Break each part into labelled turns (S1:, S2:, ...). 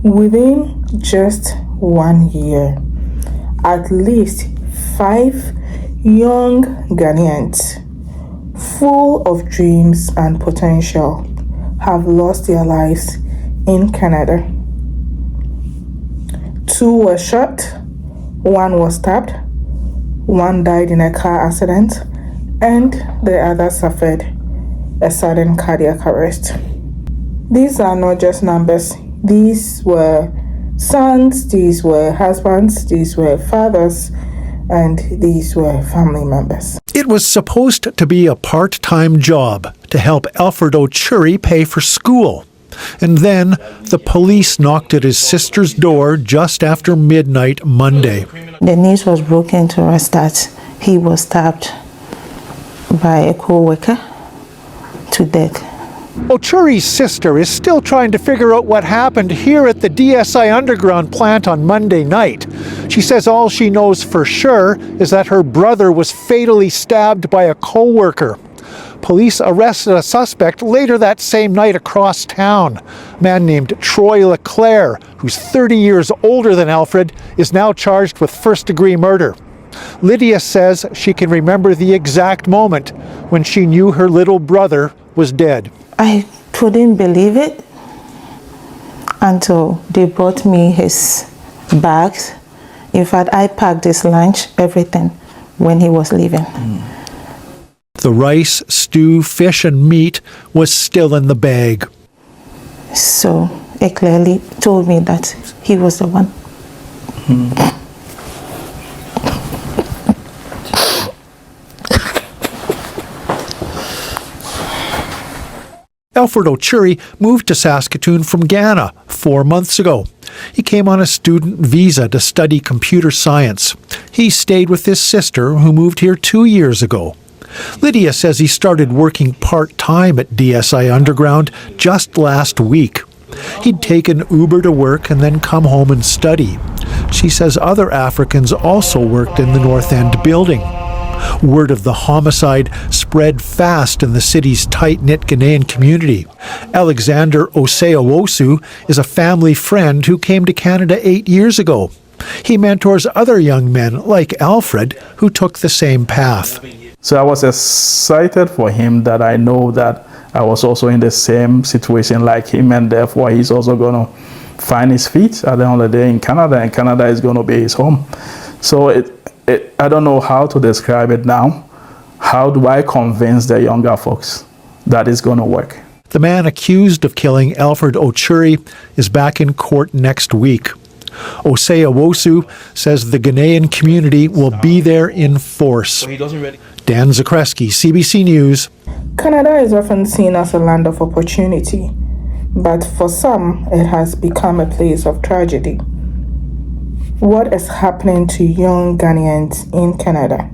S1: Within just 1 year, at least 5 young Ghanaians, full of dreams and potential, have lost their lives in Canada. 2 were shot, 1 was stabbed, 1 died in a car accident, and the other suffered a sudden cardiac arrest. These are not just numbers. These were sons, these were husbands, these were fathers, and these were family members.
S2: It was supposed to be a part-time job to help Alfred Ochuri pay for school. And then the police knocked at his sister's door just after midnight Monday.
S3: The news was broken to us that he was stabbed by a co-worker to death.
S2: Ochuri's sister is still trying to figure out what happened here at the DSI Underground plant on Monday night. She says all she knows for sure is that her brother was fatally stabbed by a co-worker. Police arrested a suspect later that same night across town. A man named Troy LeClaire, who's 30 years older than Alfred, is now charged with first-degree murder. Lydia says she can remember the exact moment when she knew her little brother was dead.
S3: I couldn't believe it until they brought me his bags. In fact, I packed his lunch, everything, when he was leaving.
S2: The rice, stew, fish, and meat was still in the bag.
S3: So it clearly told me that he was the one.
S2: Alfred Ochuri moved to Saskatoon from Ghana 4 months ago. He came on a student visa to study computer science. He stayed with his sister, who moved here 2 years ago. Lydia says he started working part-time at DSI Underground just last week. He'd taken Uber to work and then come home and study. She says other Africans also worked in the North End building. Word of the homicide spread fast in the city's tight-knit Ghanaian community. Alexander Oseawosu is a family friend who came to Canada 8 years ago. He mentors other young men like Alfred who took the same path.
S4: So I was excited for him that I know that I was also in the same situation like him, and therefore he's also going to find his feet at the end of the day in Canada, and Canada is going to be his home. So I don't know how to describe it now. How do I convince the younger folks that it's going to work?
S2: The man accused of killing Alfred Ochuri is back in court next week. Oseawosu says the Ghanaian community will be there in force. Dan Zakreski, CBC News.
S1: Canada is often seen as a land of opportunity, but for some, it has become a place of tragedy. What is happening to young Ghanaians in Canada?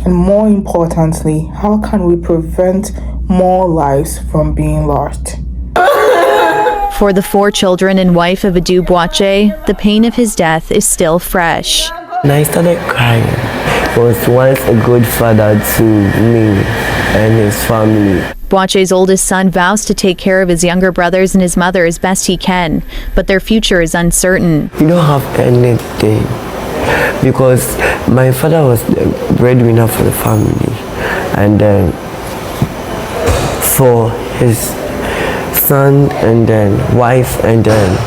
S1: And more importantly, how can we prevent more lives from being lost?
S5: For the 4 children and wife of Adu Boakye, the pain of his death is still fresh.
S6: And I started crying. He was once a good father to me and his family.
S5: Boakye's oldest son vows to take care of his younger brothers and his mother as best he can, but their future is uncertain.
S6: We don't have anything because my father was the breadwinner for the family, and then for his son and then wife and then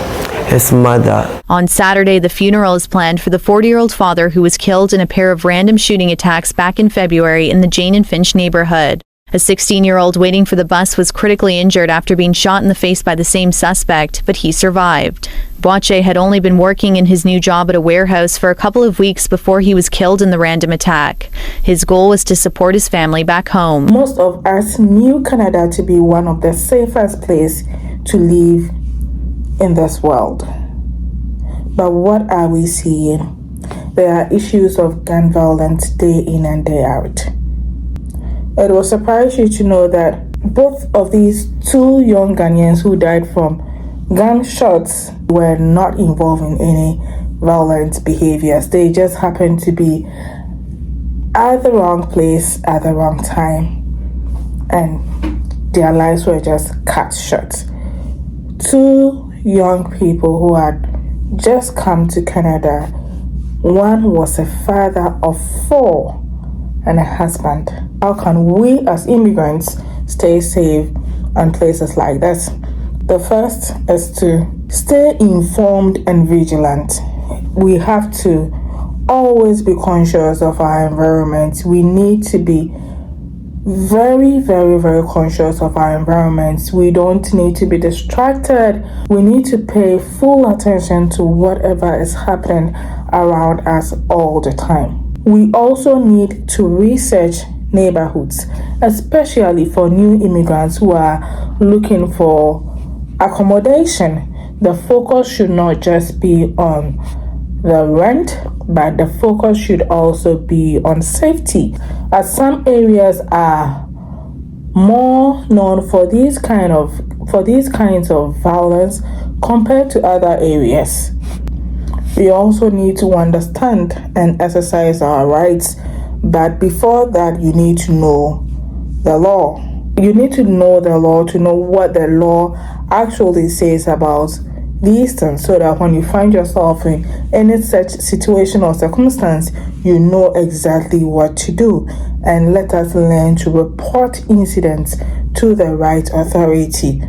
S6: his mother.
S5: On Saturday, the funeral is planned for the 40-year-old father who was killed in a pair of random shooting attacks back in February in the Jane and Finch neighborhood. A 16-year-old waiting for the bus was critically injured after being shot in the face by the same suspect, but he survived. Boakye had only been working in his new job at a warehouse for a couple of weeks before he was killed in the random attack. His goal was to support his family back home.
S1: Most of us knew Canada to be one of the safest places to live in this world. But what are we seeing? There are issues of gun violence day in and day out. It will surprise you to know that both of these 2 young Ghanaians who died from gunshots were not involved in any violent behaviors. They just happened to be at the wrong place at the wrong time, and their lives were just cut short. 2 young people who had just come to Canada. One was a father of 4 and a husband. How can we as immigrants stay safe in places like this? The first is to stay informed and vigilant. We have to always be conscious of our environment. We need to be very, very, very conscious of our environments. We don't need to be distracted. We need to pay full attention to whatever is happening around us all the time. We also need to research neighborhoods, especially for new immigrants who are looking for accommodation. The focus should not just be on the rent, but the focus should also be on safety, as some areas are more known for these kinds of violence compared to other areas. We also need to understand and exercise our rights, but before that, you need to know the law. You need to know the law to know what the law actually says about these things, so that when you find yourself in any such situation or circumstance, you know exactly what to do. And let us learn to report incidents to the right authority.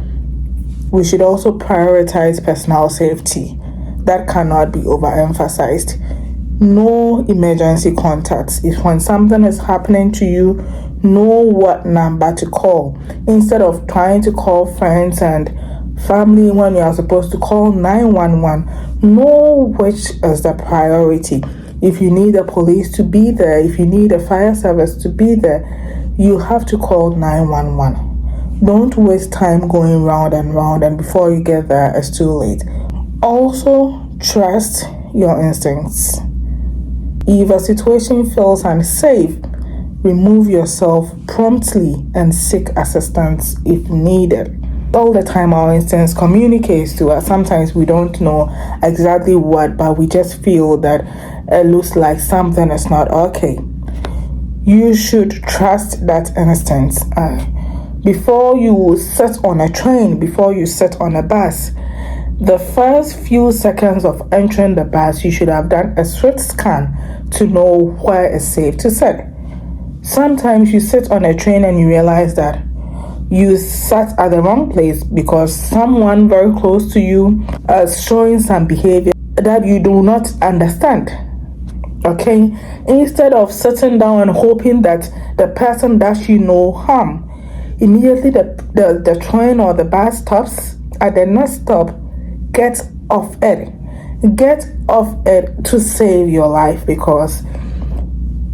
S1: We should also prioritize personal safety. That cannot be overemphasized. No emergency contacts. If when something is happening to you, know what number to call. Instead of trying to call friends and family when you are supposed to call 911, know which is the priority. If you need the police to be there, if you need a fire service to be there, you have to call 911. Don't waste time going round and round, and before you get there, it's too late. Also, trust your instincts. If a situation feels unsafe, remove yourself promptly and seek assistance if needed. All the time our instincts communicates to us. Sometimes we don't know exactly what, but we just feel that it looks like something is not okay. You should trust that instinct. Before you sit on a train, before you sit on a bus, the first few seconds of entering the bus, you should have done a swift scan to know where it's safe to sit. Sometimes you sit on a train and you realize that you sat at the wrong place because someone very close to you is showing some behavior that you do not understand. Okay? Instead of sitting down and hoping that the person does you no harm, immediately the train or the bus stops. At the next stop, get off it. Get off it to save your life, because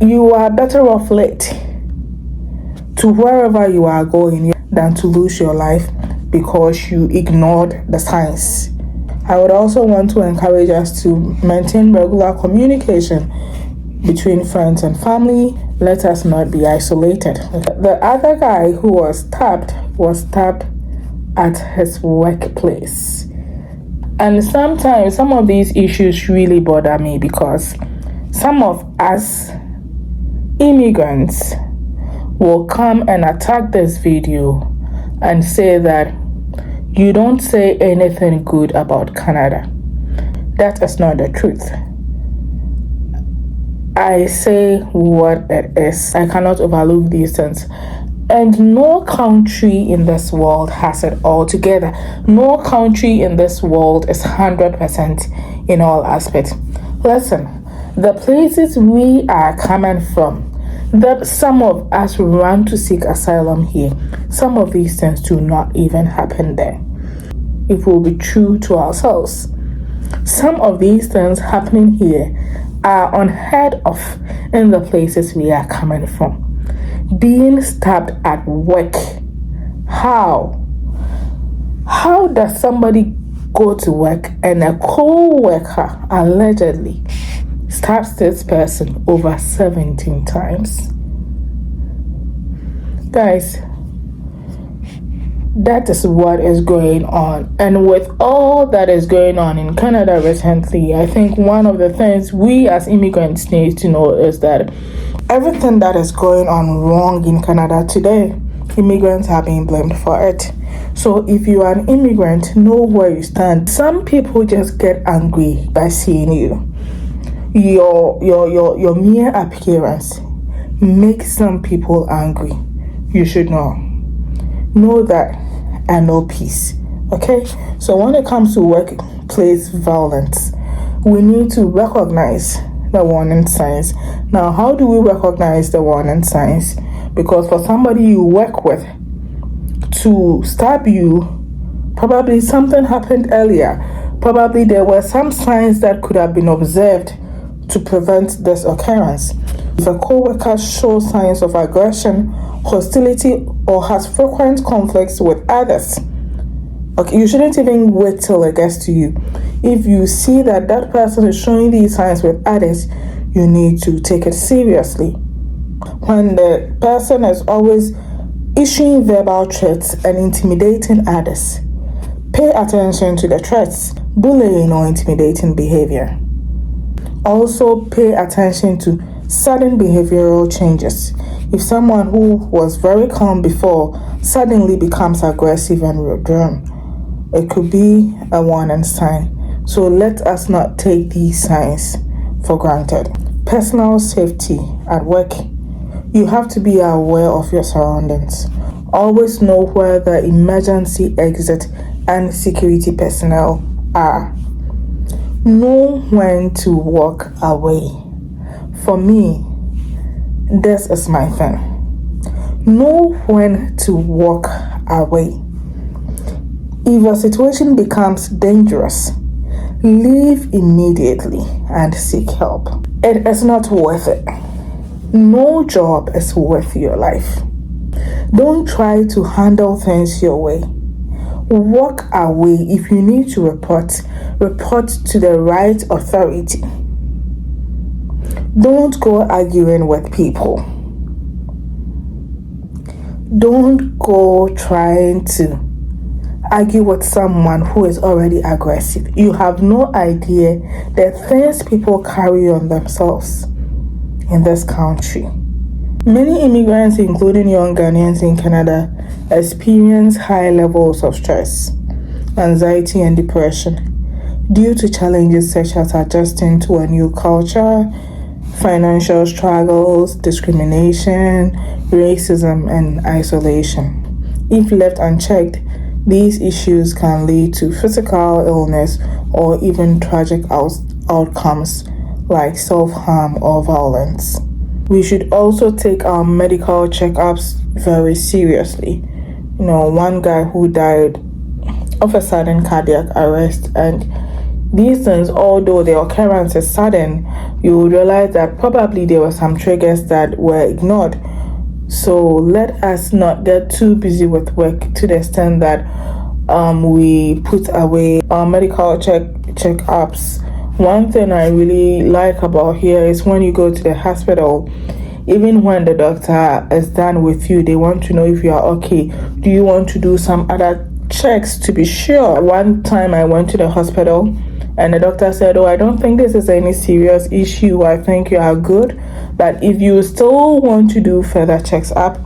S1: you are better off late to wherever you are going than to lose your life because you ignored the signs. I would also want to encourage us to maintain regular communication between friends and family. Let us not be isolated. The other guy who was stabbed at his workplace. And sometimes some of these issues really bother me, because some of us immigrants will come and attack this video and say that you don't say anything good about Canada. That is not the truth. I say what it is. I cannot overlook these things. And no country in this world has it all together. No country in this world is 100% in all aspects. Listen, the places we are coming from, that some of us run to seek asylum here, some of these things do not even happen there. If we'll be true to ourselves, some of these things happening here are unheard of in the places we are coming from. Being stabbed at work. How does somebody go to work and a co-worker allegedly stabs this person over 17 times? Guys, that is what is going on. And with all that is going on in Canada recently, I think one of the things we as immigrants need to know is that everything that is going on wrong in Canada today, immigrants are being blamed for it. So if you are an immigrant, know where you stand. Some people just get angry by seeing you. Your mere appearance makes some people angry. You should know. Know that and know peace. Okay? So when it comes to workplace violence, we need to recognize the warning signs. Now, how do we recognize the warning signs? Because for somebody you work with to stab you, probably something happened earlier. Probably there were some signs that could have been observed to prevent this occurrence. If a co-worker shows signs of aggression, hostility, or has frequent conflicts with others, okay, you shouldn't even wait till it gets to you. If you see that that person is showing these signs with others, you need to take it seriously. When the person is always issuing verbal threats and intimidating others, pay attention to the threats, bullying, or intimidating behavior. Also, pay attention to sudden behavioral changes. If someone who was very calm before suddenly becomes aggressive and withdrawn, it could be a warning sign. So let us not take these signs for granted. Personal safety at work. You have to be aware of your surroundings. Always know where the emergency exit and security personnel are. Know when to walk away. For me, this is my thing. Know when to walk away. If a situation becomes dangerous, leave immediately and seek help. It is not worth it. No job is worth your life. Don't try to handle things your way. Walk away. If you need to report to the right authority. Don't go arguing with people. Don't go trying to argue with someone who is already aggressive. You have no idea the things people carry on themselves in this country. Many immigrants, including young Ghanaians in Canada, experience high levels of stress, anxiety, and depression due to challenges such as adjusting to a new culture, financial struggles, discrimination, racism, and isolation. If left unchecked, these issues can lead to physical illness or even tragic outcomes like self-harm or violence. We should also take our medical checkups very seriously. One guy who died of a sudden cardiac arrest, and these things, although the occurrence is sudden, you will realize that probably there were some triggers that were ignored. So let us not get too busy with work to the extent that we put away our medical checkups. One thing I really like about here is when you go to the hospital, even when the doctor is done with you, they want to know if you are okay. Do you want to do some other checks to be sure? One time I went to the hospital and the doctor said, I don't think this is any serious issue. I think you are good. But if you still want to do further checks up,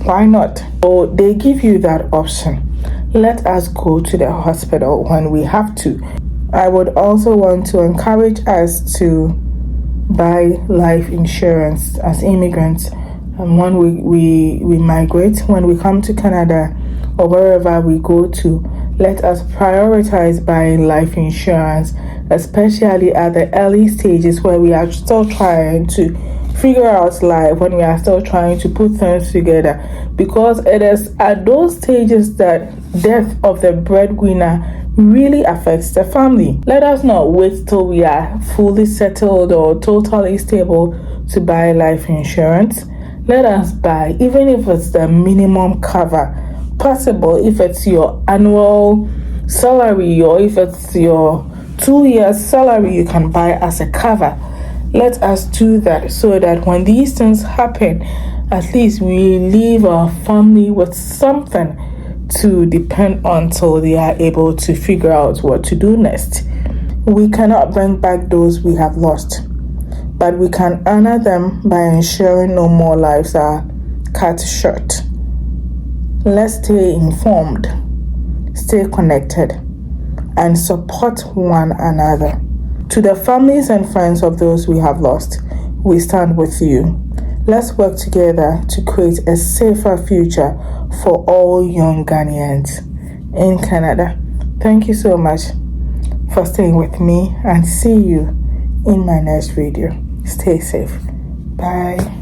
S1: why not? So they give you that option. Let us go to the hospital when we have to. I would also want to encourage us to buy life insurance as immigrants. And when we migrate, when we come to Canada or wherever we go to, let us prioritize buying life insurance, especially at the early stages where we are still trying to figure out life, when we are still trying to put things together. Because it is at those stages that death of the breadwinner really affects the family. Let us not wait till we are fully settled or totally stable to buy life insurance. Let us buy, even if it's the minimum cover possible, if it's your annual salary or if it's your 2 years salary, you can buy as a cover. Let us do that so that when these things happen, at least we leave our family with something to depend on till they are able to figure out what to do next. We cannot bring back those we have lost, but we can honor them by ensuring no more lives are cut short. Let's stay informed. stay connected, and support one another. To the families and friends of those we have lost, we stand with you. Let's work together to create a safer future for all young Ghanaians in Canada. Thank you so much for staying with me, and see you in my next video. Stay safe. Bye.